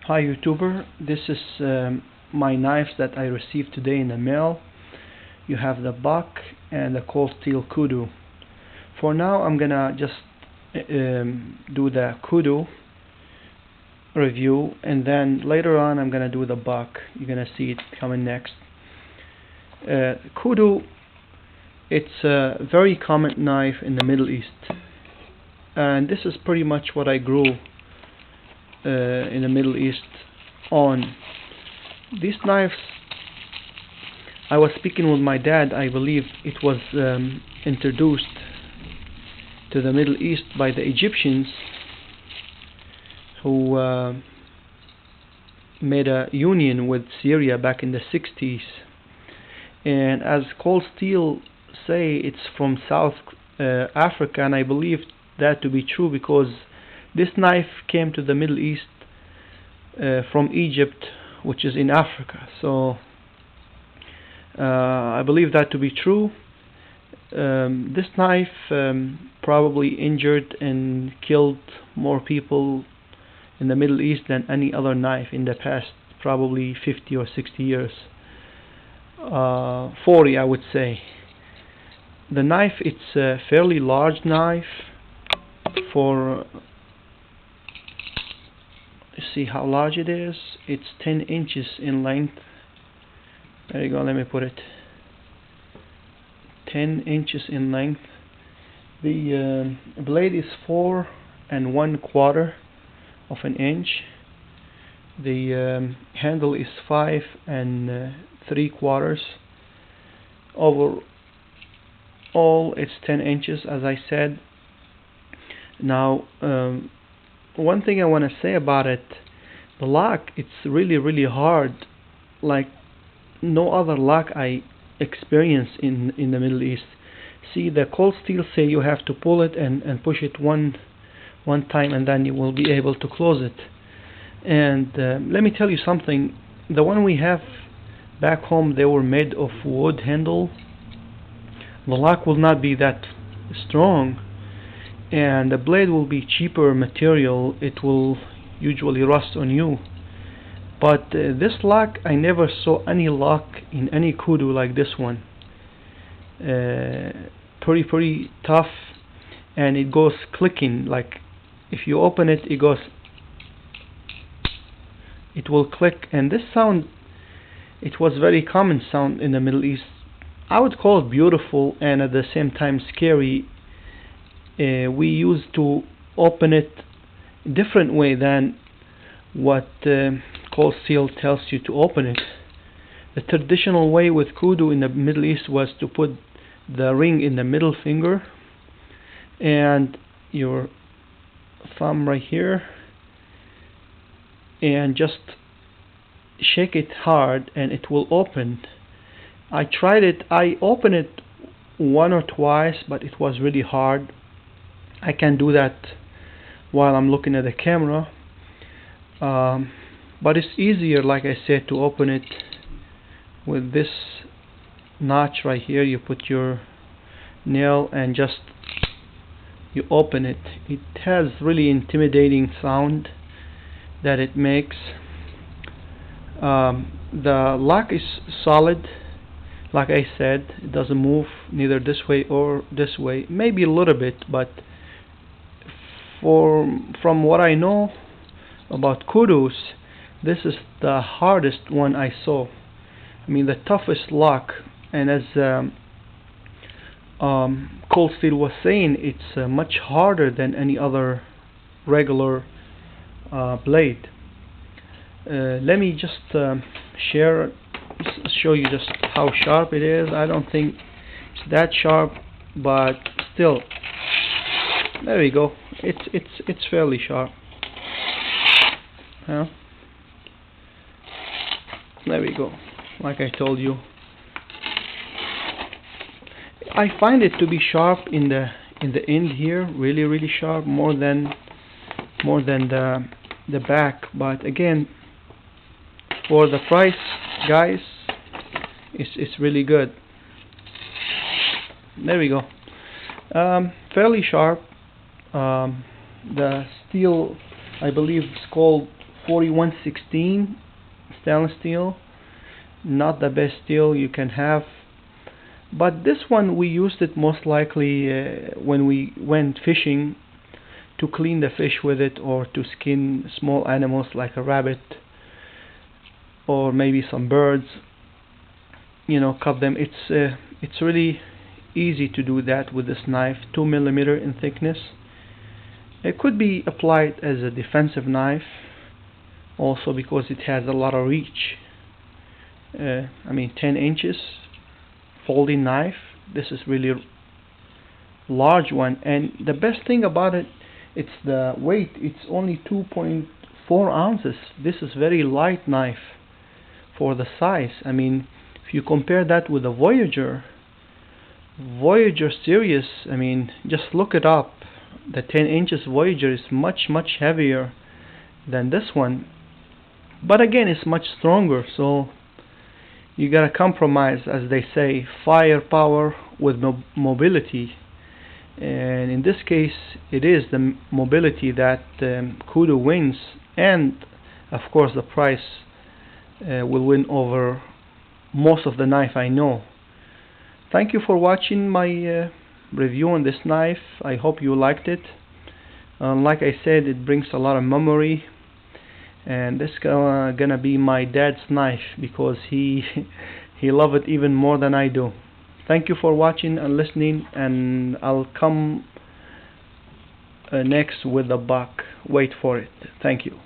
Hi YouTuber, this is my knives that I received today in the mail. You have the buck and the cold steel Kudu. For now I'm gonna just do the Kudu review, and then later on I'm gonna do the buck. You're gonna see it coming next. Kudu, it's a very common knife in the Middle East, and this is pretty much what I grew in the Middle East on. These knives, I was speaking with my dad, I believe it was introduced to the Middle East by the Egyptians, who made a union with Syria back in the 60s. And as cold steel say, it's from South Africa, and I believe that to be true because this knife came to the Middle East from Egypt, which is in Africa. So I believe that to be true. This knife probably injured and killed more people in the Middle East than any other knife in the past, probably 50 or 60 years. 40 I would say. The knife, it's a fairly large knife. For see how large it is. It's 10 inches in length. There you go, let me put it. 10 inches in length. The blade is 4 1/4 of an inch. The handle is 5 3/4. Overall it's 10 inches, as I said. Now one thing I want to say about it, the lock, it's really hard, like no other lock I experience in the Middle East. See, the cold steel say you have to pull it and push it one time, and then you will be able to close it. And let me tell you something, the one we have back home, they were made of wood handle. The lock will not be that strong, and the blade will be cheaper material. It will usually rust on you. But this lock, I never saw any lock in any Kudu like this one. Pretty tough, and it goes clicking. Like if you open it, it will click. And this sound, it was very common sound in the Middle East. I would call it beautiful and at the same time scary. We used to open it a different way than what cold steel tells you to open it. The traditional way with Kudu in the Middle East was to put the ring in the middle finger and your thumb right here, and just shake it hard and it will open. I tried it, I opened it one or twice, but it was really hard. I can do that while I'm looking at the camera, but it's easier, like I said, to open it with this notch right here. You put your nail and just you open it. It has really intimidating sound that it makes. The lock is solid, like I said. It doesn't move neither this way or this way, maybe a little bit, but from what I know about Kudus, this is the hardest one I saw. I mean, the toughest lock. And as cold steel was saying, it's much harder than any other regular blade. Let me just show you just how sharp it is. I don't think it's that sharp, but still, there we go. It's fairly sharp. There we go. Like I told you, I find it to be sharp in the end here, really sharp, more than the back. But again, for the price, guys, it's really good. There we go. Fairly sharp. The steel, I believe, is called 4116 stainless steel, not the best steel you can have, but this one we used it most likely when we went fishing to clean the fish with it, or to skin small animals like a rabbit or maybe some birds, cut them. It's really easy to do that with this knife, 2 millimeter in thickness. It could be applied as a defensive knife also because it has a lot of reach. 10 inches folding knife. This is really large one, and the best thing about it, it's the weight. It's only 2.4 ounces. This is very light knife for the size. If you compare that with the Voyager series, just look it up. The 10 inches Voyager is much heavier than this one, but again it's much stronger, so you gotta compromise, as they say, firepower with mobility, and in this case it is the mobility that Kudu wins, and of course the price will win over most of the knife I know. Thank you for watching my review on this knife. I hope you liked it. Like I said, it brings a lot of memory, and this is gonna be my dad's knife because he loves it even more than I do. Thank you for watching and listening, and I'll come next with a buck. Wait for it. Thank you.